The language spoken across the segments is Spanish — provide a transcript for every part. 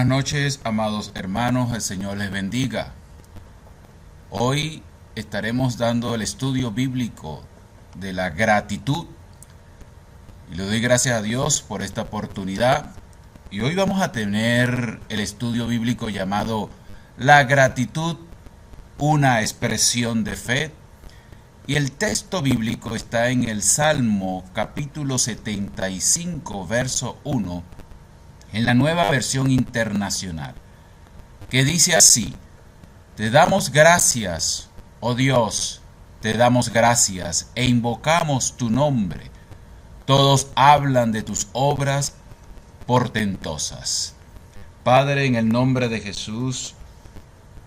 Buenas noches, amados hermanos, el Señor les bendiga. Hoy estaremos dando el estudio bíblico de la gratitud y le doy gracias a Dios por esta oportunidad. Y hoy vamos a tener el estudio bíblico llamado La gratitud, una expresión de fe. Y el texto bíblico está en el Salmo capítulo 75, verso 1, en la Nueva Versión Internacional, que dice así: Te damos gracias, oh Dios, te damos gracias e invocamos tu nombre. Todos hablan de tus obras portentosas. Padre, en el nombre de Jesús,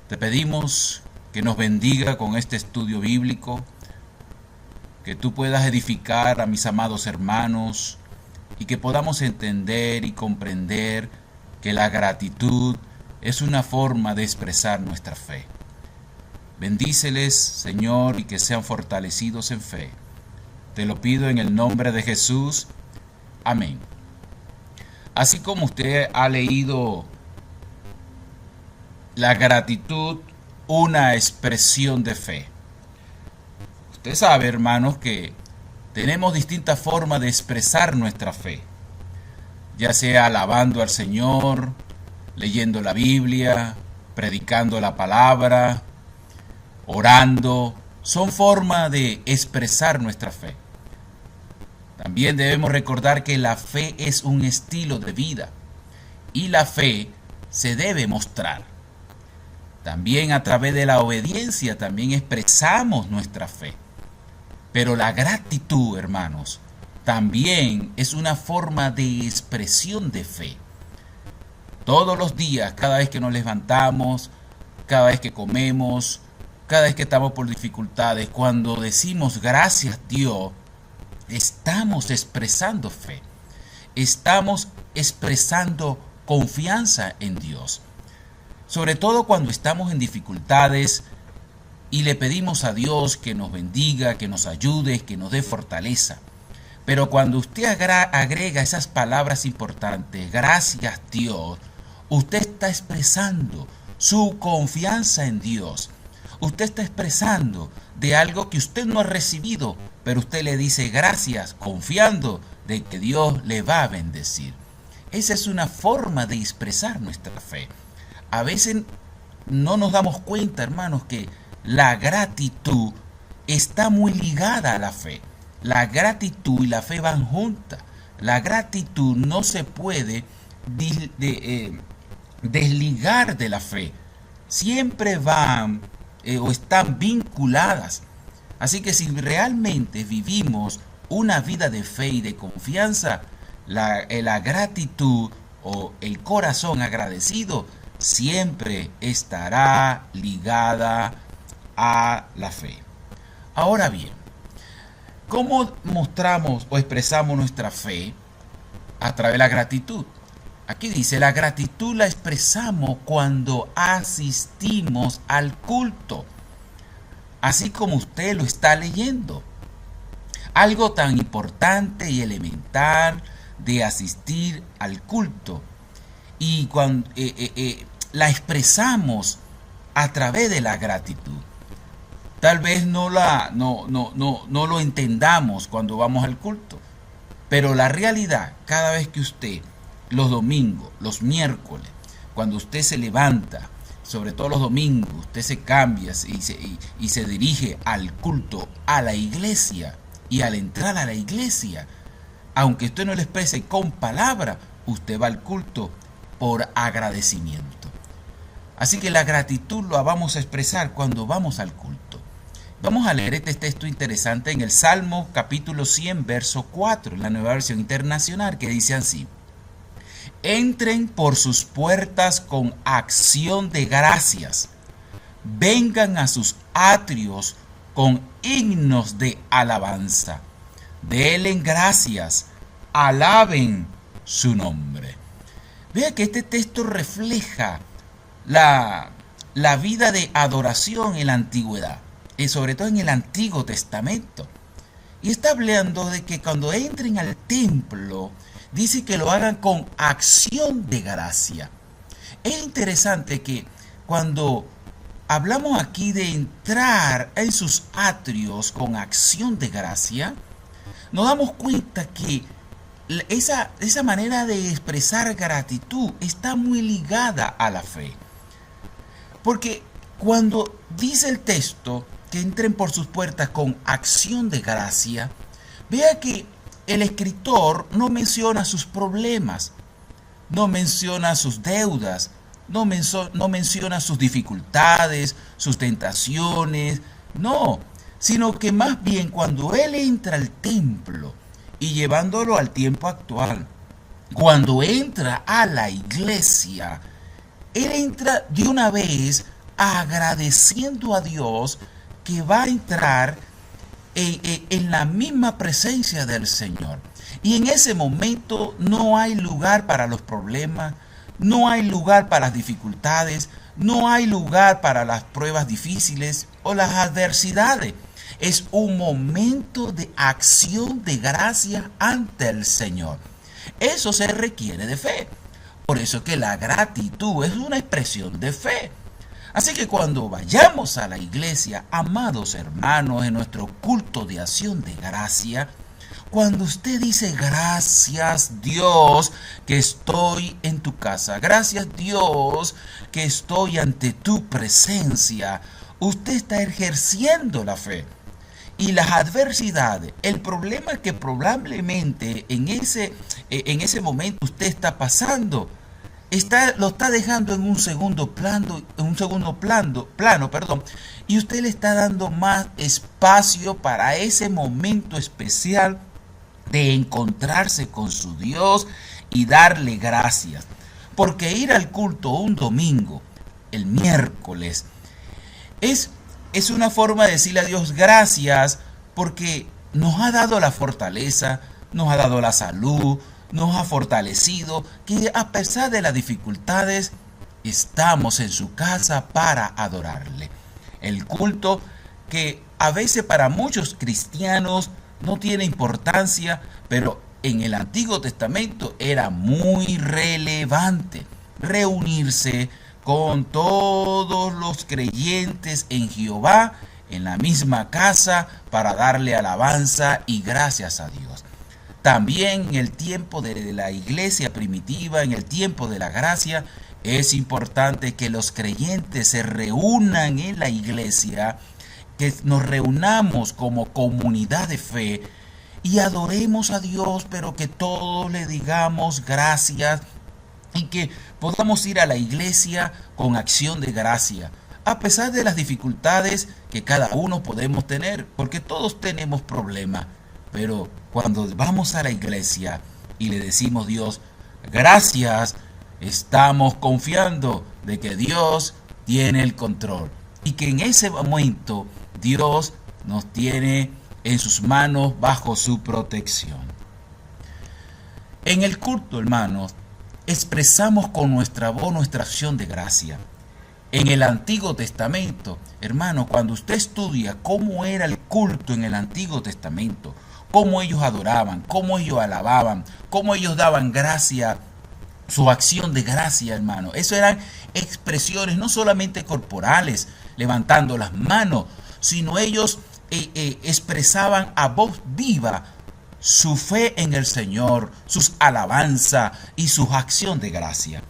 te pedimos que nos bendiga con este estudio bíblico, que tú puedas edificar a mis amados hermanos y que podamos entender y comprender que la gratitud es una forma de expresar nuestra fe. Bendíceles, Señor, y que sean fortalecidos en fe. Te lo pido en el nombre de Jesús. Amén. Así como usted ha leído la gratitud, una expresión de fe. Usted sabe, hermanos, que tenemos distintas formas de expresar nuestra fe, ya sea alabando al Señor, leyendo la Biblia, predicando la palabra, orando. Son formas de expresar nuestra fe. También debemos recordar que la fe es un estilo de vida y la fe se debe mostrar. También a través de la obediencia también expresamos nuestra fe. Pero la gratitud, hermanos, también es una forma de expresión de fe. Todos los días, cada vez que nos levantamos, cada vez que comemos, cada vez que estamos por dificultades, cuando decimos gracias Dios, estamos expresando fe. Estamos expresando confianza en Dios. Sobre todo cuando estamos en dificultades y le pedimos a Dios que nos bendiga, que nos ayude, que nos dé fortaleza. Pero cuando usted agrega esas palabras importantes, gracias Dios, usted está expresando su confianza en Dios. Usted está expresando de algo que usted no ha recibido, pero usted le dice gracias, confiando de que Dios le va a bendecir. Esa es una forma de expresar nuestra fe. A veces no nos damos cuenta, hermanos, que la gratitud está muy ligada a la fe. La gratitud y la fe van juntas. La gratitud no se puede desligar de la fe. Siempre van o están vinculadas. Así que si realmente vivimos una vida de fe y de confianza, la gratitud o el corazón agradecido siempre estará ligada a la fe. Ahora bien, ¿cómo mostramos o expresamos nuestra fe? A través de la gratitud. Aquí dice, la gratitud la expresamos cuando asistimos al culto, así como usted lo está leyendo. Algo tan importante y elemental de asistir al culto. Y cuando la expresamos a través de la gratitud. Tal vez no lo entendamos cuando vamos al culto, pero la realidad, cada vez que usted, los domingos, los miércoles, cuando usted se levanta, sobre todo los domingos, usted se cambia y se dirige al culto, a la iglesia, y al entrar a la iglesia, aunque usted no lo exprese con palabra, usted va al culto por agradecimiento. Así que la gratitud la vamos a expresar cuando vamos al culto. Vamos a leer este texto interesante en el Salmo capítulo 100, verso 4, en la Nueva Versión Internacional, que dice así: Entren por sus puertas con acción de gracias, vengan a sus atrios con himnos de alabanza, denle gracias, alaben su nombre. Vea que este texto refleja la vida de adoración en la antigüedad, y sobre todo en el Antiguo Testamento. Y está hablando de que cuando entren al templo, dice que lo hagan con acción de gracia. Es interesante que cuando hablamos aquí de entrar en sus atrios con acción de gracia, nos damos cuenta que esa manera de expresar gratitud está muy ligada a la fe. Porque cuando dice el texto que entren por sus puertas con acción de gracia, vea que el escritor no menciona sus problemas, no menciona sus deudas, no menciona sus dificultades, sus tentaciones, no, sino que más bien cuando él entra al templo y llevándolo al tiempo actual, cuando entra a la iglesia, él entra de una vez agradeciendo a Dios que va a entrar en la misma presencia del Señor. Y en ese momento no hay lugar para los problemas, no hay lugar para las dificultades, no hay lugar para las pruebas difíciles o las adversidades. Es un momento de acción de gracia ante el Señor. Eso se requiere de fe. Por eso que la gratitud es una expresión de fe. Así que cuando vayamos a la iglesia, amados hermanos, en nuestro culto de acción de gracia, cuando usted dice gracias Dios que estoy en tu casa, gracias Dios que estoy ante tu presencia, usted está ejerciendo la fe. Y las adversidades, el problema que probablemente en ese momento usted está pasando, lo está dejando en un segundo plano, y usted le está dando más espacio para ese momento especial de encontrarse con su Dios y darle gracias. Porque ir al culto un domingo, el miércoles, es una forma de decirle a Dios gracias porque nos ha dado la fortaleza, nos ha dado la salud, nos ha fortalecido, que a pesar de las dificultades estamos en su casa para adorarle. El culto que a veces para muchos cristianos no tiene importancia, pero en el Antiguo Testamento era muy relevante reunirse con todos los creyentes en Jehová en la misma casa para darle alabanza y gracias a Dios. También en el tiempo de la iglesia primitiva, en el tiempo de la gracia, es importante que los creyentes se reúnan en la iglesia, que nos reunamos como comunidad de fe y adoremos a Dios, pero que todos le digamos gracias y que podamos ir a la iglesia con acción de gracia, a pesar de las dificultades que cada uno podemos tener, porque todos tenemos problemas. Pero cuando vamos a la iglesia y le decimos a Dios, gracias, estamos confiando de que Dios tiene el control y que en ese momento Dios nos tiene en sus manos bajo su protección. En el culto, hermanos, expresamos con nuestra voz nuestra acción de gracia. En el Antiguo Testamento, hermano, cuando usted estudia cómo era el culto en el Antiguo Testamento, cómo ellos adoraban, cómo ellos alababan, cómo ellos daban gracia, su acción de gracia, hermano. Eso eran expresiones no solamente corporales, levantando las manos, sino ellos expresaban a voz viva su fe en el Señor, sus alabanzas y su acción de gracia.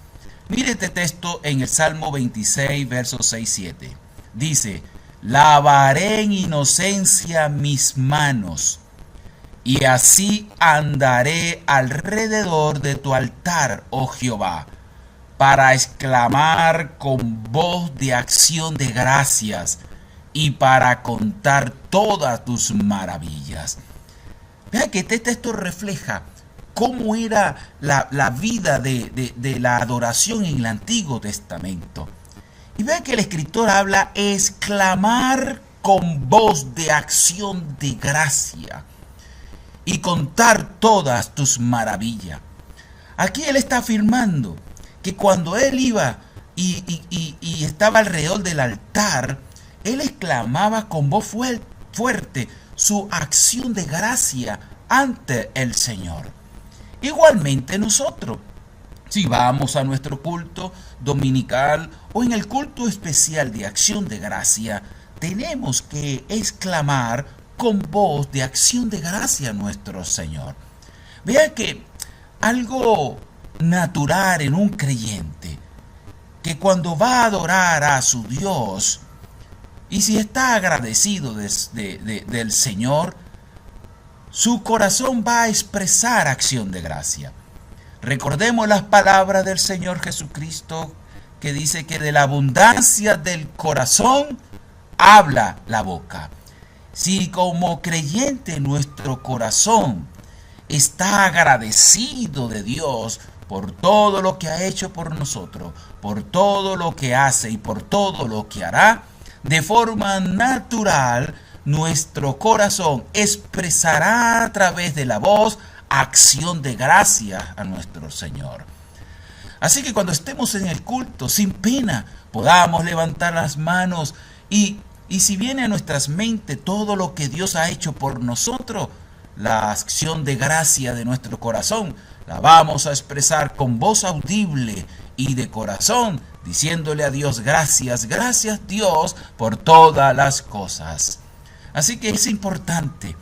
Mire este texto en el Salmo 26, versos 6-7. Dice, lavaré en inocencia mis manos, y así andaré alrededor de tu altar, oh Jehová, para exclamar con voz de acción de gracias y para contar todas tus maravillas. Vean que este texto refleja cómo era la vida de la adoración en el Antiguo Testamento. Y vean que el escritor habla exclamar con voz de acción de gracia y contar todas tus maravillas. Aquí él está afirmando que cuando él iba y estaba alrededor del altar, él exclamaba con voz fuerte su acción de gracia ante el Señor. Igualmente nosotros, Si vamos a nuestro culto dominical o en el culto especial de acción de gracia, tenemos que exclamar con voz de acción de gracia a nuestro Señor. Vea que algo natural en un creyente, que cuando va a adorar a su Dios, y si está agradecido del Señor, su corazón va a expresar acción de gracia. Recordemos las palabras del Señor Jesucristo, que dice que de la abundancia del corazón habla la boca. Si como creyente nuestro corazón está agradecido de Dios por todo lo que ha hecho por nosotros, por todo lo que hace y por todo lo que hará, de forma natural nuestro corazón expresará a través de la voz acción de gracia a nuestro Señor. Así que cuando estemos en el culto, sin pena, podamos levantar las manos y si viene a nuestras mentes todo lo que Dios ha hecho por nosotros, la acción de gracia de nuestro corazón la vamos a expresar con voz audible y de corazón, diciéndole a Dios gracias, gracias Dios por todas las cosas. Así que es importante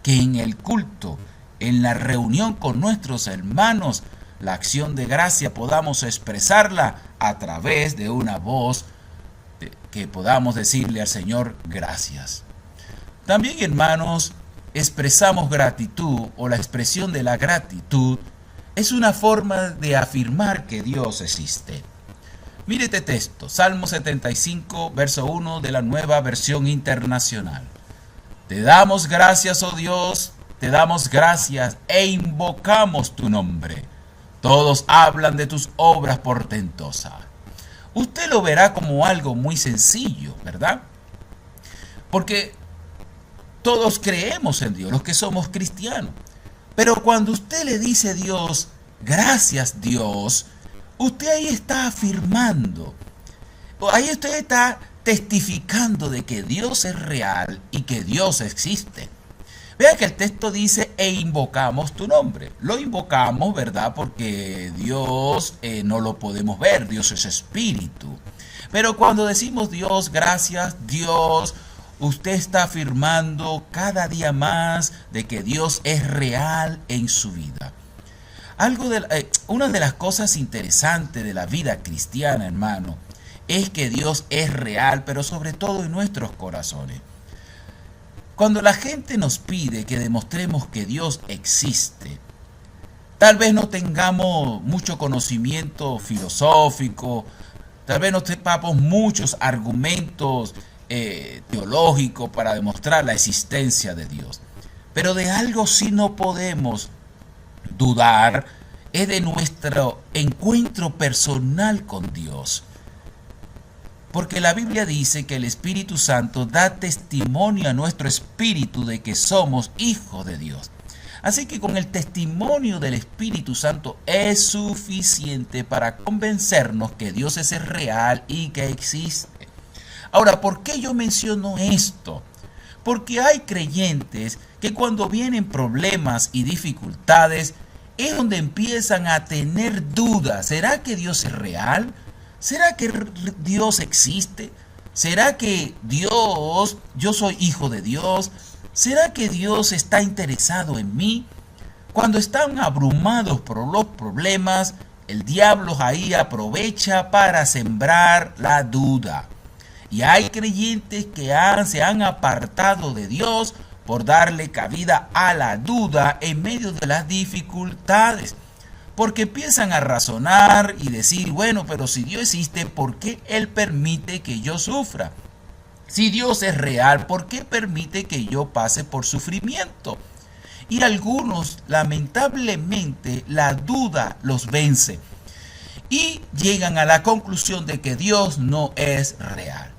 que en el culto, en la reunión con nuestros hermanos, la acción de gracia podamos expresarla a través de una voz que podamos decirle al Señor gracias. También, hermanos, expresamos gratitud, o la expresión de la gratitud es una forma de afirmar que Dios existe. Mire este texto, Salmo 75, verso 1 de la Nueva Versión Internacional. Te damos gracias, oh Dios, te damos gracias e invocamos tu nombre. Todos hablan de tus obras portentosas. Usted lo verá como algo muy sencillo, ¿verdad? Porque todos creemos en Dios, los que somos cristianos. Pero cuando usted le dice a Dios, gracias Dios, usted ahí está afirmando, ahí usted está testificando de que Dios es real y que Dios existe. Vea que el texto dice, e invocamos tu nombre. Lo invocamos, ¿verdad? Porque Dios no lo podemos ver, Dios es espíritu. Pero cuando decimos Dios, gracias Dios, usted está afirmando cada día más de que Dios es real en su vida. Una de las cosas interesantes de la vida cristiana, hermano, es que Dios es real, pero sobre todo en nuestros corazones. Cuando la gente nos pide que demostremos que Dios existe, tal vez no tengamos mucho conocimiento filosófico, tal vez no sepamos muchos argumentos teológicos para demostrar la existencia de Dios. Pero de algo sí no podemos dudar, es de nuestro encuentro personal con Dios. Porque la Biblia dice que el Espíritu Santo da testimonio a nuestro espíritu de que somos hijos de Dios. Así que con el testimonio del Espíritu Santo es suficiente para convencernos que Dios es real y que existe. Ahora, ¿por qué yo menciono esto? Porque hay creyentes que cuando vienen problemas y dificultades es donde empiezan a tener dudas. ¿Será que Dios es real? ¿Será que Dios existe? ¿Será que yo soy hijo de Dios? ¿Será que Dios está interesado en mí? Cuando están abrumados por los problemas, el diablo ahí aprovecha para sembrar la duda. Y hay creyentes que se han apartado de Dios por darle cabida a la duda en medio de las dificultades. Porque empiezan a razonar y decir, bueno, pero si Dios existe, ¿por qué Él permite que yo sufra? Si Dios es real, ¿por qué permite que yo pase por sufrimiento? Y algunos, lamentablemente, la duda los vence y llegan a la conclusión de que Dios no es real.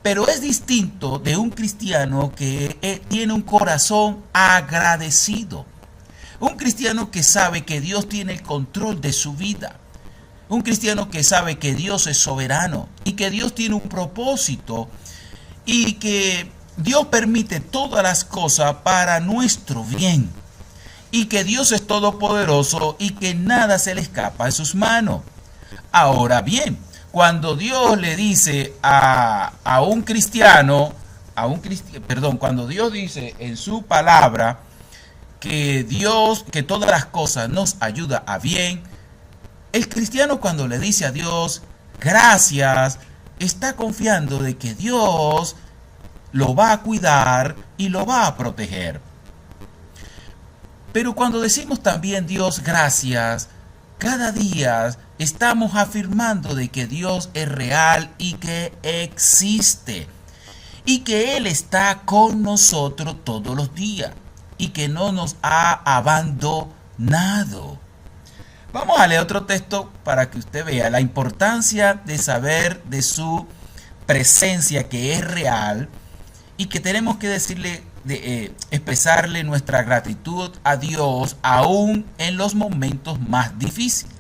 Pero es distinto de un cristiano que tiene un corazón agradecido. Un cristiano que sabe que Dios tiene el control de su vida. Un cristiano que sabe que Dios es soberano y que Dios tiene un propósito y que Dios permite todas las cosas para nuestro bien. y que Dios es todopoderoso y que nada se le escapa de sus manos. Ahora bien, cuando Dios le dice a un cristiano, cuando Dios dice en su palabra que que todas las cosas nos ayuda a bien, el cristiano cuando le dice a Dios gracias, está confiando de que Dios lo va a cuidar y lo va a proteger. Pero cuando decimos también Dios gracias, cada día estamos afirmando de que Dios es real y que existe. Y que Él está con nosotros todos los días. Y que no nos ha abandonado. Vamos a leer otro texto para que usted vea la importancia de saber de su presencia que es real. Y que tenemos que decirle, expresarle nuestra gratitud a Dios aún en los momentos más difíciles.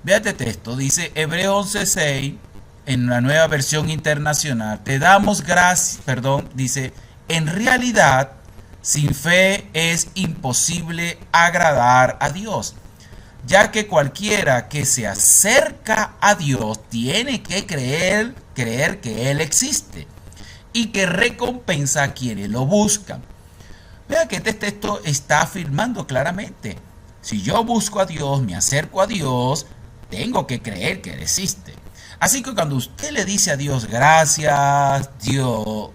Vea este texto, dice Hebreos 11:6 en la Nueva Versión Internacional. Te damos gracias, dice, en realidad sin fe es imposible agradar a Dios, ya que cualquiera que se acerca a Dios tiene que creer que Él existe y que recompensa a quienes lo buscan. Vea que este texto está afirmando claramente, si yo busco a Dios, me acerco a Dios, tengo que creer que Él existe. Así que cuando usted le dice a Dios, gracias Dios,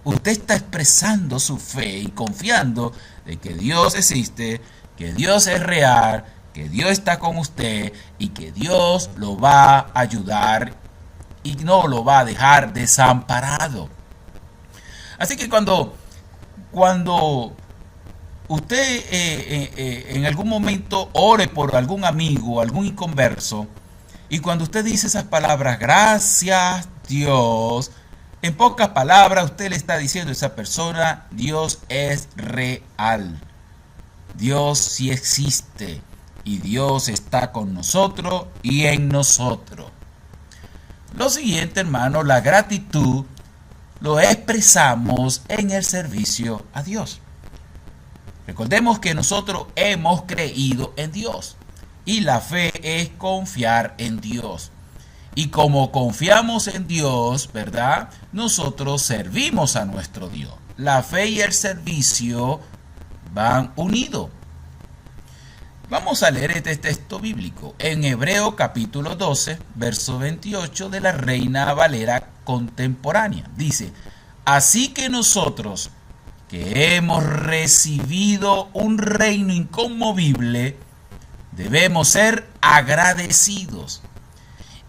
usted está expresando su fe y confiando de que Dios existe, que Dios es real, que Dios está con usted y que Dios lo va a ayudar y no lo va a dejar desamparado. Así que cuando usted en algún momento ore por algún amigo, algún inconverso, y cuando usted dice esas palabras, gracias Dios, en pocas palabras usted le está diciendo a esa persona, Dios es real, Dios sí existe y Dios está con nosotros y en nosotros. Lo siguiente, hermano, la gratitud lo expresamos en el servicio a Dios. Recordemos que nosotros hemos creído en Dios y la fe es confiar en Dios. Y como confiamos en Dios, ¿verdad? Nosotros servimos a nuestro Dios. La fe y el servicio van unidos. Vamos a leer este texto bíblico en Hebreo capítulo 12, verso 28 de la Reina Valera contemporánea. Dice, así que nosotros que hemos recibido un reino inconmovible, debemos ser agradecidos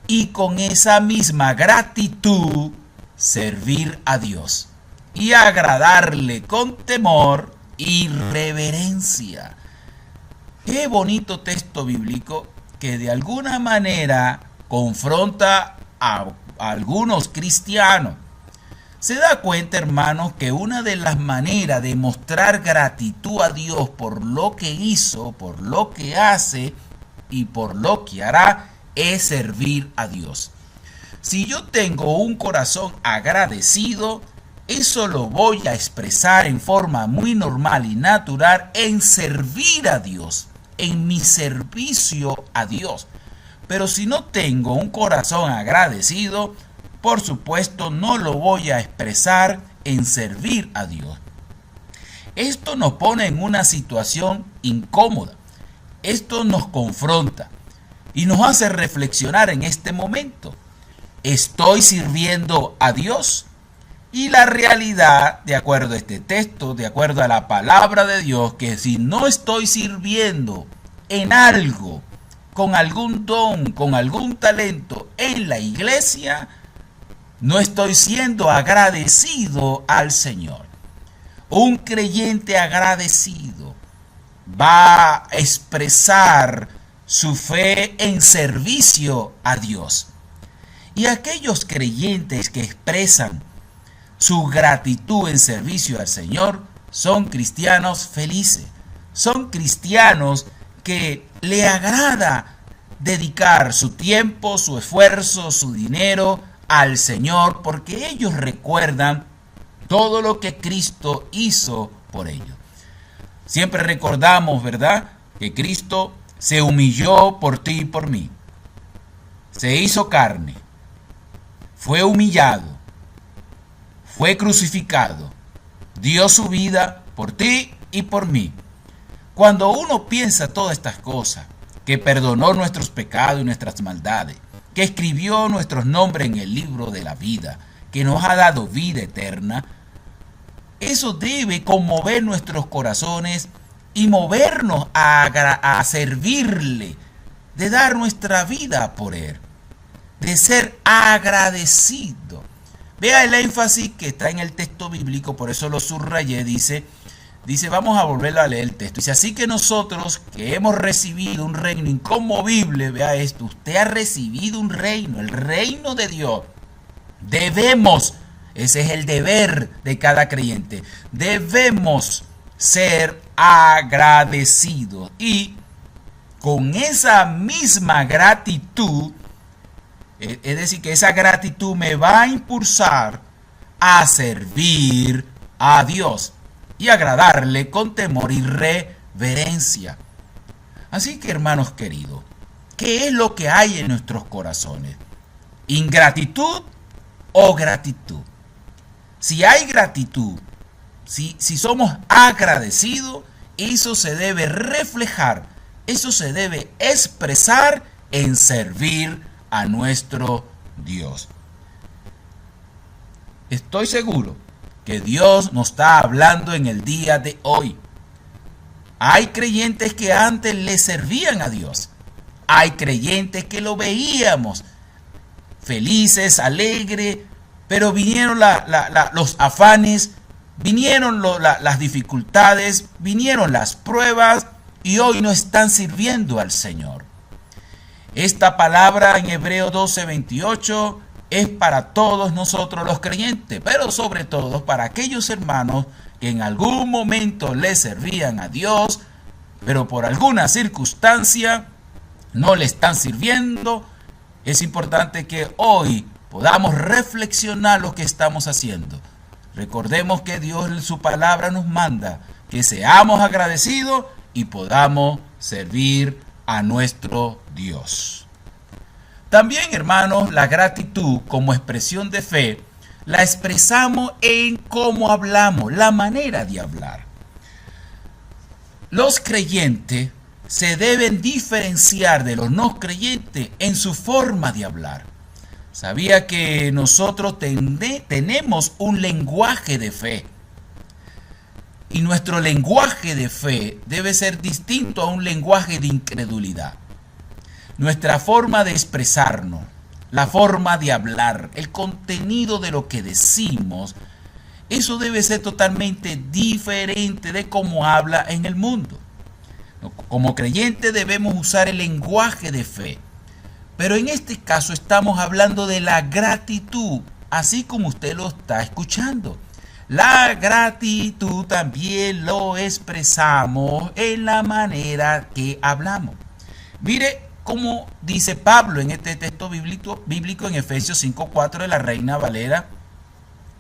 y con esa misma gratitud servir a Dios y agradarle con temor y reverencia. Qué bonito texto bíblico que de alguna manera confronta a algunos cristianos. Se da cuenta, hermanos, que una de las maneras de mostrar gratitud a Dios por lo que hizo, por lo que hace y por lo que hará es servir a Dios. Si yo tengo un corazón agradecido, eso lo voy a expresar en forma muy normal y natural en servir a Dios, en mi servicio a Dios. Pero si no tengo un corazón agradecido, por supuesto no lo voy a expresar en servir a Dios. Esto nos pone en una situación incómoda. Esto nos confronta y nos hace reflexionar en este momento. ¿Estoy sirviendo a Dios? Y la realidad, de acuerdo a este texto, de acuerdo a la palabra de Dios, que si no estoy sirviendo en algo, con algún don, con algún talento en la iglesia, no estoy siendo agradecido al Señor. Un creyente agradecido va a expresar su fe en servicio a Dios. Y aquellos creyentes que expresan su gratitud en servicio al Señor son cristianos felices. Son cristianos que le agrada dedicar su tiempo, su esfuerzo, su dinero al Señor, porque ellos recuerdan todo lo que Cristo hizo por ellos. Siempre recordamos, ¿verdad?, que Cristo se humilló por ti y por mí. Se hizo carne, fue humillado, fue crucificado, dio su vida por ti y por mí. Cuando uno piensa todas estas cosas, que perdonó nuestros pecados y nuestras maldades, que escribió nuestros nombres en el libro de la vida, que nos ha dado vida eterna, eso debe conmover nuestros corazones y movernos a servirle, de dar nuestra vida por Él, de ser agradecido. Vea el énfasis que está en el texto bíblico, por eso lo subrayé, dice, vamos a volver a leer el texto. Dice, así que nosotros que hemos recibido un reino inconmovible, vea esto, usted ha recibido un reino, el reino de Dios. Debemos, ese es el deber de cada creyente, debemos ser agradecidos. Y con esa misma gratitud, es decir, que esa gratitud me va a impulsar a servir a Dios y agradarle con temor y reverencia. Así que, hermanos queridos, ¿qué es lo que hay en nuestros corazones? ¿Ingratitud o gratitud? Si hay gratitud, si somos agradecidos, eso se debe reflejar, eso se debe expresar en servir a nuestro Dios. Estoy seguro que Dios nos está hablando en el día de hoy. Hay creyentes que antes le servían a Dios. Hay creyentes que lo veíamos felices, alegres, pero vinieron los afanes, vinieron las dificultades, vinieron las pruebas y hoy no están sirviendo al Señor. Esta palabra en Hebreos 12:28 es para todos nosotros los creyentes, pero sobre todo para aquellos hermanos que en algún momento le servían a Dios, pero por alguna circunstancia no le están sirviendo. Es importante que hoy podamos reflexionar lo que estamos haciendo. Recordemos que Dios en su palabra nos manda que seamos agradecidos y podamos servir a nuestro Dios. También, hermanos, la gratitud como expresión de fe la expresamos en cómo hablamos, la manera de hablar. Los creyentes se deben diferenciar de los no creyentes en su forma de hablar. ¿Sabía que nosotros tenemos un lenguaje de fe? Y nuestro lenguaje de fe debe ser distinto a un lenguaje de incredulidad. Nuestra forma de expresarnos, la forma de hablar, el contenido de lo que decimos, eso debe ser totalmente diferente de cómo habla en el mundo. Como creyentes debemos usar el lenguaje de fe. Pero en este caso estamos hablando de la gratitud, así como usted lo está escuchando. La gratitud también lo expresamos en la manera que hablamos. Mire cómo dice Pablo en este texto bíblico en Efesios 5:4 de la Reina Valera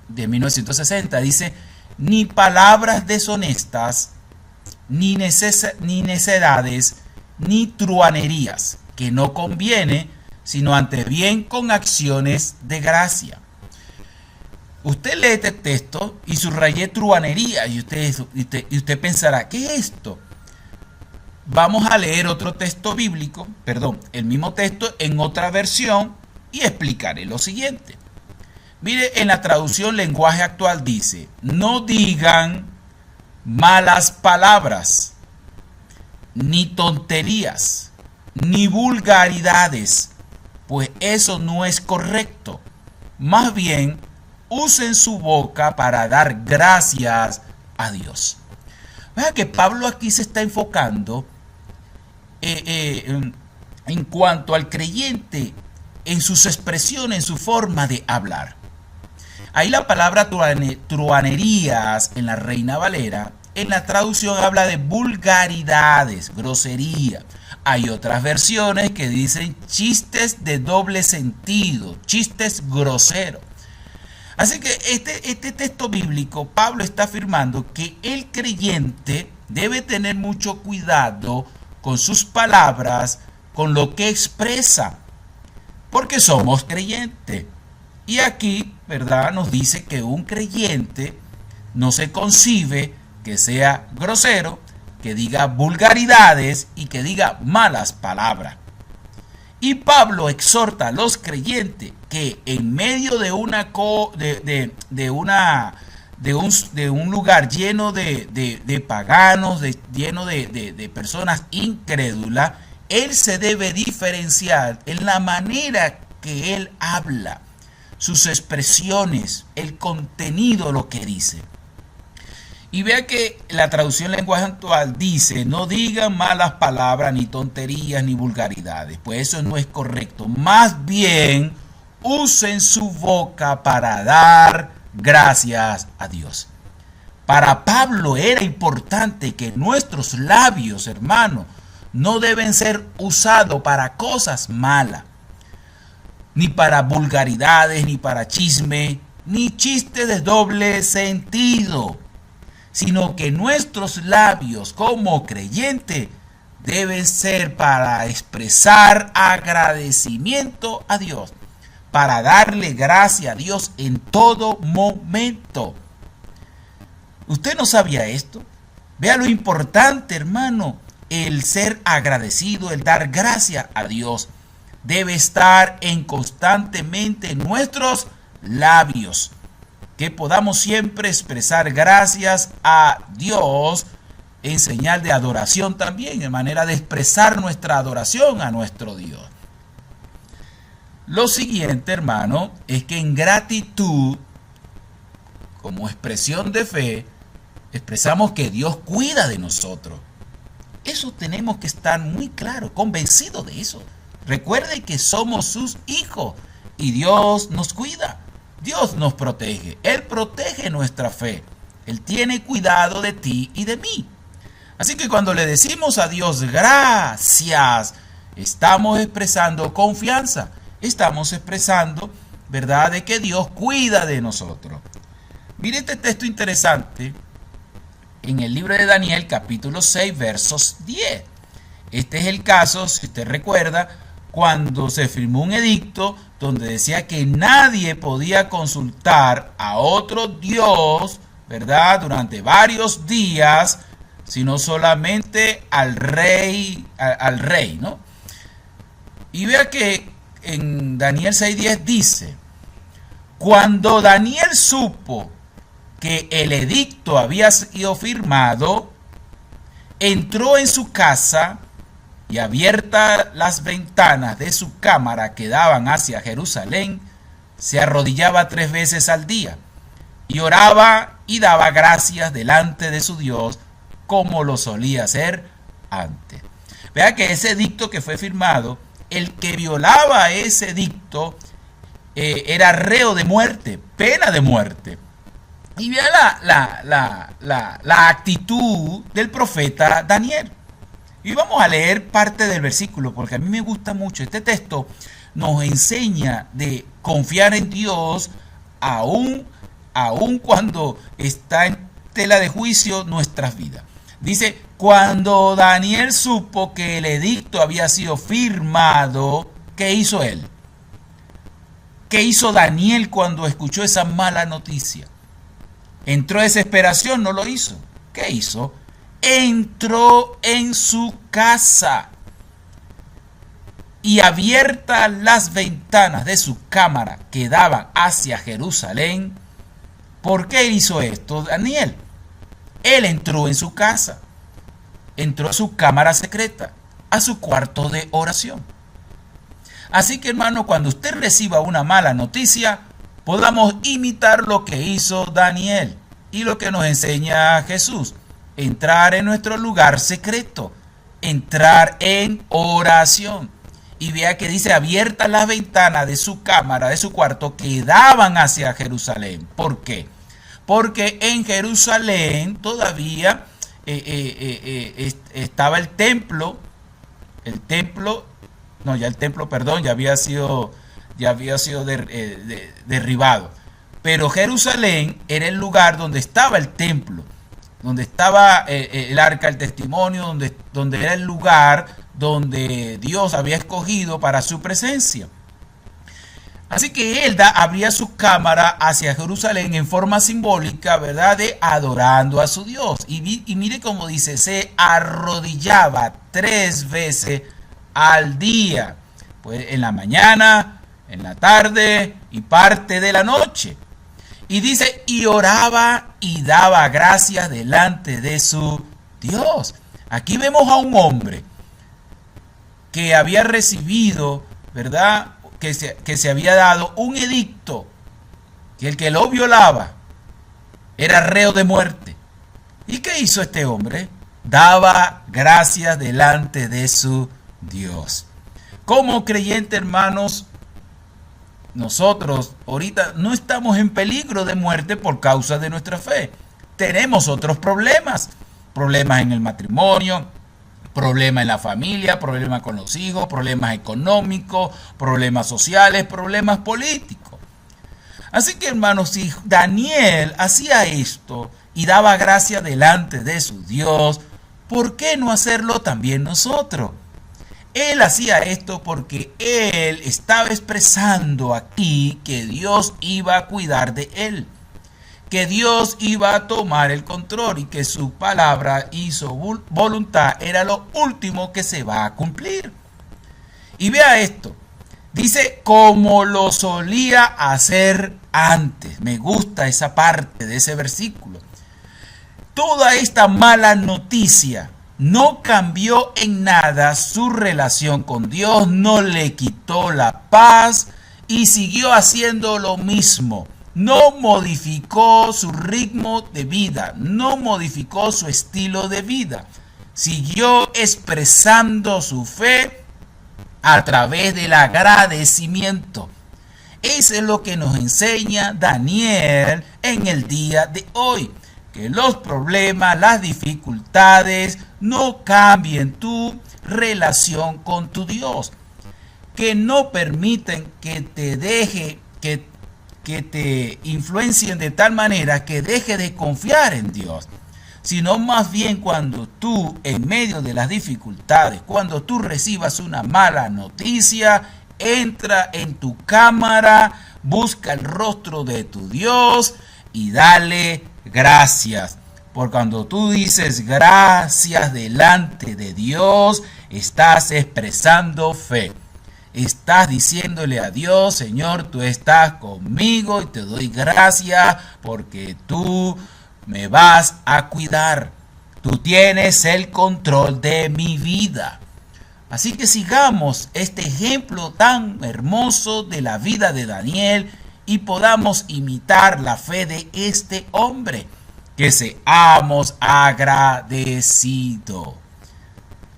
de 1960. Dice, ni palabras deshonestas, ni necedades, ni truanerías, que no conviene, sino antes bien con acciones de gracia. Usted lee este texto y subrayé truanería y usted pensará, ¿qué es esto? Vamos a leer otro texto bíblico, el mismo texto en otra versión y explicaré lo siguiente. Mire, en la traducción lenguaje actual dice, no digan malas palabras, ni tonterías, ni vulgaridades, pues eso no es correcto. Más bien, usen su boca para dar gracias a Dios. Vea que Pablo aquí se está enfocando en cuanto al creyente, en sus expresiones, en su forma de hablar. Ahí la palabra truanerías en la Reina Valera, en la traducción habla de vulgaridades, grosería. Hay otras versiones que dicen chistes de doble sentido, chistes groseros. Así que este texto bíblico, Pablo está afirmando que el creyente debe tener mucho cuidado con sus palabras, con lo que expresa, porque somos creyentes. Y aquí, ¿verdad?, nos dice que un creyente no se concibe que sea grosero, que diga vulgaridades y que diga malas palabras. Y Pablo exhorta a los creyentes que en medio de un lugar lleno de paganos, lleno de personas incrédulas, él se debe diferenciar en la manera que él habla, sus expresiones, el contenido, lo que dice. Y vea que la traducción lenguaje actual dice: no digan malas palabras, ni tonterías, ni vulgaridades. Pues eso no es correcto. Más bien, usen su boca para dar gracias a Dios. Para Pablo era importante que nuestros labios, hermano, no deben ser usados para cosas malas, ni para vulgaridades, ni para chisme, ni chistes de doble sentido, sino que nuestros labios como creyentes deben ser para expresar agradecimiento a Dios, para darle gracias a Dios en todo momento. ¿Usted no sabía esto? Vea lo importante, hermano, el ser agradecido, el dar gracias a Dios. Debe estar constantemente en nuestros labios. Que podamos siempre expresar gracias a Dios en señal de adoración también, en manera de expresar nuestra adoración a nuestro Dios. Lo siguiente, hermano, es que en gratitud, como expresión de fe, expresamos que Dios cuida de nosotros. Eso tenemos que estar muy claros, convencidos de eso. Recuerde que somos sus hijos y Dios nos cuida. Dios nos protege. Él protege nuestra fe. Él tiene cuidado de ti y de mí. Así que cuando le decimos a Dios gracias, estamos expresando confianza. Estamos expresando, ¿verdad?, de que Dios cuida de nosotros. Mire este texto interesante en el libro de Daniel, capítulo 6, versos 10. Este es el caso, si usted recuerda, cuando se firmó un edicto donde decía que nadie podía consultar a otro Dios, ¿verdad?, durante varios días, sino solamente al rey, ¿no? Y vea que en Daniel 6:10 dice: cuando Daniel supo que el edicto había sido firmado, entró en su casa y, abiertas las ventanas de su cámara que daban hacia Jerusalén, se arrodillaba 3 veces al día y oraba y daba gracias delante de su Dios, como lo solía hacer antes. Vea que ese edicto que fue firmado, el que violaba ese edicto era reo de muerte, pena de muerte. Y vea la actitud del profeta Daniel. Y vamos a leer parte del versículo, porque a mí me gusta mucho. Este texto nos enseña de confiar en Dios aún cuando está en tela de juicio nuestras vidas. Dice: cuando Daniel supo que el edicto había sido firmado, ¿qué hizo él? ¿Qué hizo Daniel cuando escuchó esa mala noticia? ¿Entró en desesperación? No lo hizo. ¿Qué hizo? Entró en su casa y, abiertas las ventanas de su cámara que daban hacia Jerusalén. ¿Por qué hizo esto Daniel? Él entró en su casa, entró a su cámara secreta, a su cuarto de oración. Así que, hermano, cuando usted reciba una mala noticia, podamos imitar lo que hizo Daniel y lo que nos enseña Jesús: entrar en nuestro lugar secreto, entrar en oración. Y vea que dice: abiertas las ventanas de su cámara, de su cuarto, que daban hacia Jerusalén. ¿Por qué? Porque en Jerusalén todavía estaba el templo, ya había sido derribado. Pero Jerusalén era el lugar donde estaba el templo. donde estaba el arca del testimonio, donde era el lugar donde Dios había escogido para su presencia. Así que él abría su cámara hacia Jerusalén en forma simbólica, ¿verdad?, de adorando a su Dios. Y mire cómo dice, se arrodillaba 3 veces al día, pues en la mañana, en la tarde y parte de la noche. Y dice, y oraba y daba gracias delante de su Dios. Aquí vemos a un hombre que había recibido, ¿verdad?, que se había dado un edicto, que el que lo violaba era reo de muerte. ¿Y qué hizo este hombre? Daba gracias delante de su Dios. Como creyente, hermanos, nosotros ahorita no estamos en peligro de muerte por causa de nuestra fe. Tenemos otros problemas en el matrimonio, problemas en la familia, problemas con los hijos, problemas económicos, problemas sociales, problemas políticos. Así que, hermanos, si Daniel hacía esto y daba gracia delante de su Dios, ¿por qué no hacerlo también nosotros? Él hacía esto porque él estaba expresando aquí que Dios iba a cuidar de él, que Dios iba a tomar el control y que su palabra y su voluntad era lo último que se va a cumplir. Y vea esto, dice como lo solía hacer antes. Me gusta esa parte de ese versículo. Toda esta mala noticia no cambió en nada su relación con Dios, no le quitó la paz y siguió haciendo lo mismo. No modificó su ritmo de vida, no modificó su estilo de vida. Siguió expresando su fe a través del agradecimiento. Eso es lo que nos enseña Daniel en el día de hoy. Que los problemas, las dificultades no cambien tu relación con tu Dios. Que no permiten que te deje, que te influencien de tal manera que deje de confiar en Dios. Sino más bien cuando tú, en medio de las dificultades, cuando tú recibas una mala noticia, entra en tu cámara, busca el rostro de tu Dios y dale gracias. Porque cuando tú dices gracias delante de Dios, estás expresando fe. Estás diciéndole a Dios, Señor, tú estás conmigo y te doy gracias porque tú me vas a cuidar. Tú tienes el control de mi vida. Así que sigamos este ejemplo tan hermoso de la vida de Daniel y podamos imitar la fe de este hombre. Que seamos agradecidos.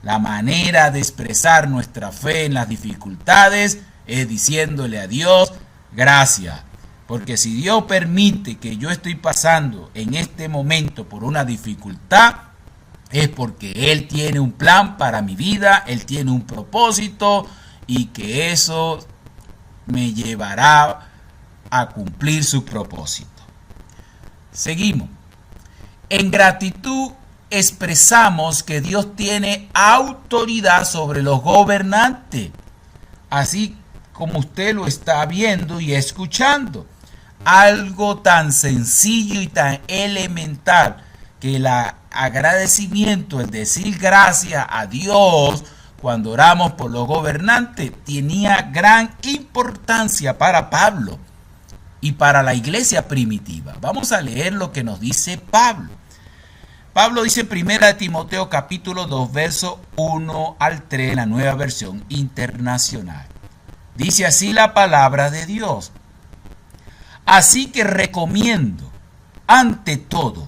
La manera de expresar nuestra fe en las dificultades es diciéndole a Dios gracias. Porque si Dios permite que yo estoy pasando en este momento por una dificultad, es porque Él tiene un plan para mi vida, Él tiene un propósito y que eso me llevará a cumplir su propósito. Seguimos. En gratitud expresamos que Dios tiene autoridad sobre los gobernantes, así como usted lo está viendo y escuchando. Algo tan sencillo y tan elemental que el agradecimiento, el decir gracias a Dios cuando oramos por los gobernantes, tenía gran importancia para Pablo y para la iglesia primitiva. Vamos a leer lo que nos dice Pablo. Pablo dice en 1 Timoteo capítulo 2, verso 1 al 3, en la Nueva Versión Internacional. Dice así la palabra de Dios. Así que recomiendo, ante todo,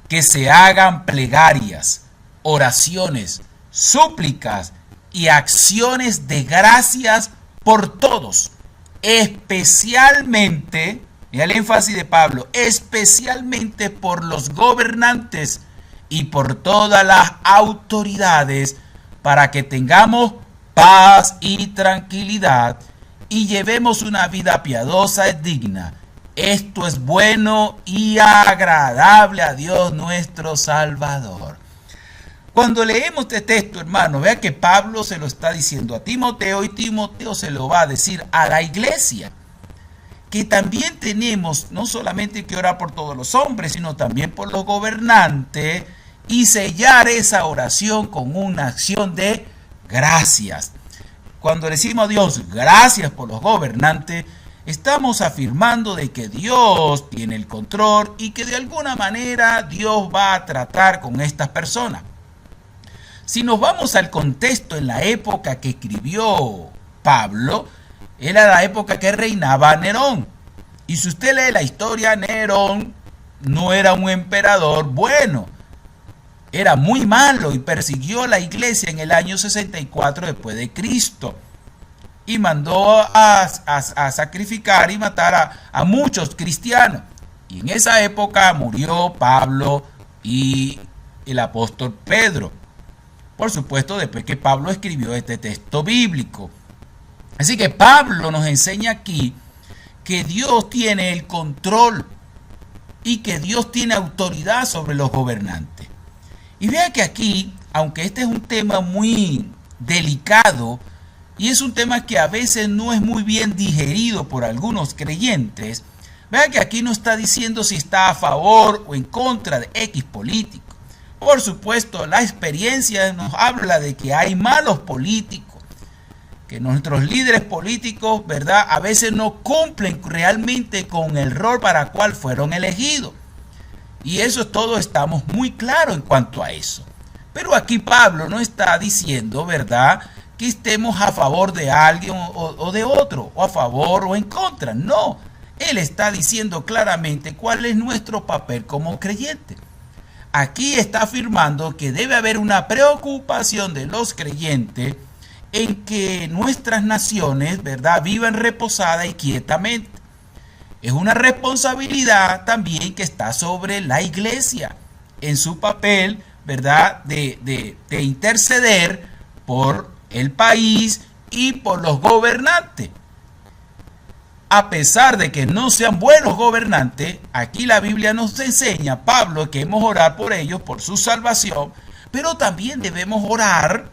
que se hagan plegarias, oraciones, súplicas y acciones de gracias por todos, especialmente, mira el énfasis de Pablo, especialmente por los gobernantes y por todas las autoridades, para que tengamos paz y tranquilidad y llevemos una vida piadosa y digna, Esto es bueno y agradable a Dios nuestro Salvador. Cuando leemos este texto, hermano, vea que Pablo se lo está diciendo a Timoteo y Timoteo se lo va a decir a la iglesia. Que también tenemos no solamente que orar por todos los hombres, sino también por los gobernantes y sellar esa oración con una acción de gracias. Cuando decimos a Dios gracias por los gobernantes, estamos afirmando de que Dios tiene el control y que de alguna manera Dios va a tratar con estas personas. Si nos vamos al contexto en la época que escribió Pablo, era la época que reinaba Nerón. Y si usted lee la historia, Nerón no era un emperador bueno. Era muy malo y persiguió a la iglesia en el año 64 después de Cristo. Y mandó a sacrificar y matar a muchos cristianos. Y en esa época murió Pablo y el apóstol Pedro. Por supuesto, después que Pablo escribió este texto bíblico. Así que Pablo nos enseña aquí que Dios tiene el control y que Dios tiene autoridad sobre los gobernantes. Y vea que aquí, aunque este es un tema muy delicado y es un tema que a veces no es muy bien digerido por algunos creyentes, vea que aquí no está diciendo si está a favor o en contra de X político. Por supuesto, la experiencia nos habla de que hay malos políticos, que nuestros líderes políticos, ¿verdad?, a veces no cumplen realmente con el rol para el cual fueron elegidos. Y eso todos estamos muy claros en cuanto a eso. Pero aquí Pablo no está diciendo, ¿verdad?, que estemos a favor de alguien o de otro, o a favor o en contra. No, él está diciendo claramente cuál es nuestro papel como creyentes. Aquí está afirmando que debe haber una preocupación de los creyentes en que nuestras naciones, ¿verdad?, vivan reposada y quietamente. Es una responsabilidad también que está sobre la iglesia en su papel, ¿verdad?, de interceder por el país y por los gobernantes. A pesar de que no sean buenos gobernantes, aquí la Biblia nos enseña, Pablo, que hemos orar por ellos, por su salvación, pero también debemos orar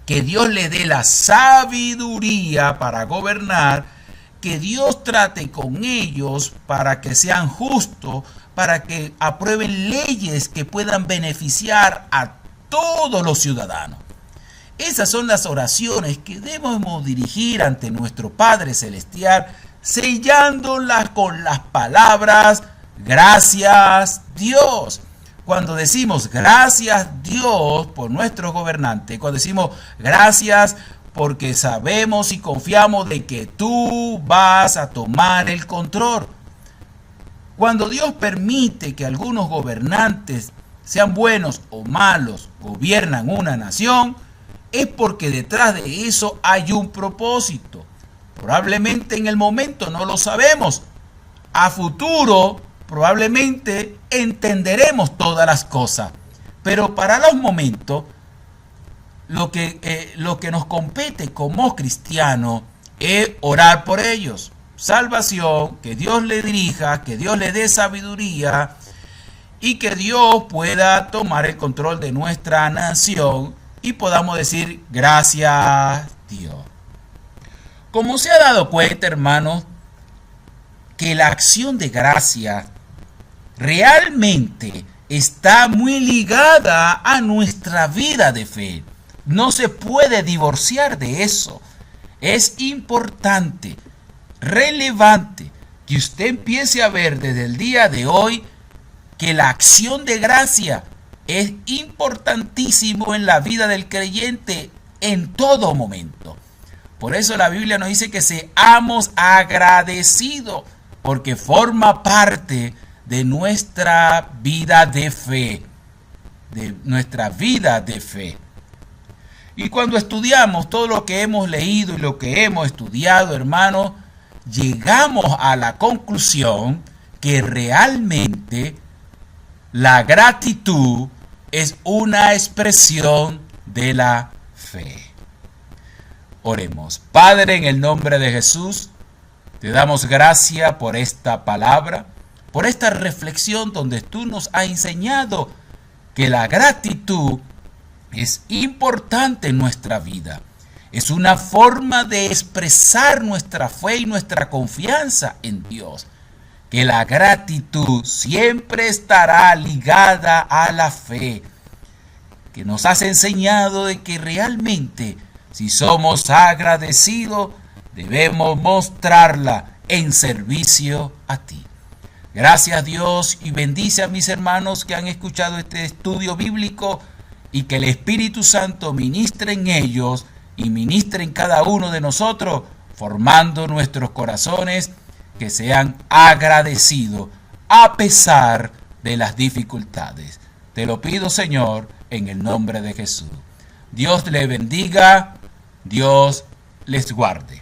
que Dios le dé la sabiduría para gobernar, que Dios trate con ellos para que sean justos, para que aprueben leyes que puedan beneficiar a todos los ciudadanos. Esas son las oraciones que debemos dirigir ante nuestro Padre Celestial, sellándolas con las palabras gracias Dios. Cuando decimos gracias Dios por nuestros gobernantes, cuando decimos gracias porque sabemos y confiamos de que tú vas a tomar el control. Cuando Dios permite que algunos gobernantes, sean buenos o malos, gobiernan una nación, es porque detrás de eso hay un propósito. Probablemente en el momento no lo sabemos. A futuro probablemente entenderemos todas las cosas. Pero para los momentos, lo que nos compete como cristianos es orar por ellos. Salvación, que Dios le dirija, que Dios le dé sabiduría y que Dios pueda tomar el control de nuestra nación y podamos decir gracias Dios. Como se ha dado cuenta, hermanos, que la acción de gracia realmente está muy ligada a nuestra vida de fe. No se puede divorciar de eso. Es importante, relevante, que usted empiece a ver desde el día de hoy que la acción de gracia es importantísimo en la vida del creyente en todo momento. Por eso la Biblia nos dice que seamos agradecidos, porque forma parte de nuestra vida de fe. De nuestra vida de fe. Y cuando estudiamos todo lo que hemos leído y lo que hemos estudiado, hermanos, llegamos a la conclusión que realmente la gratitud es una expresión de la fe. Oremos. Padre, en el nombre de Jesús, Te damos gracias por esta palabra, por esta reflexión donde tú nos has enseñado que la gratitud es importante en nuestra vida. Es una forma de expresar nuestra fe y nuestra confianza en Dios. Que la gratitud siempre estará ligada a la fe. Que nos has enseñado de que realmente, si somos agradecidos, debemos mostrarla en servicio a ti. Gracias Dios, y bendice a mis hermanos que han escuchado este estudio bíblico, y que el Espíritu Santo ministre en ellos y ministre en cada uno de nosotros, formando nuestros corazones que sean agradecidos a pesar de las dificultades. Te lo pido, Señor, en el nombre de Jesús. Dios les bendiga, Dios les guarde.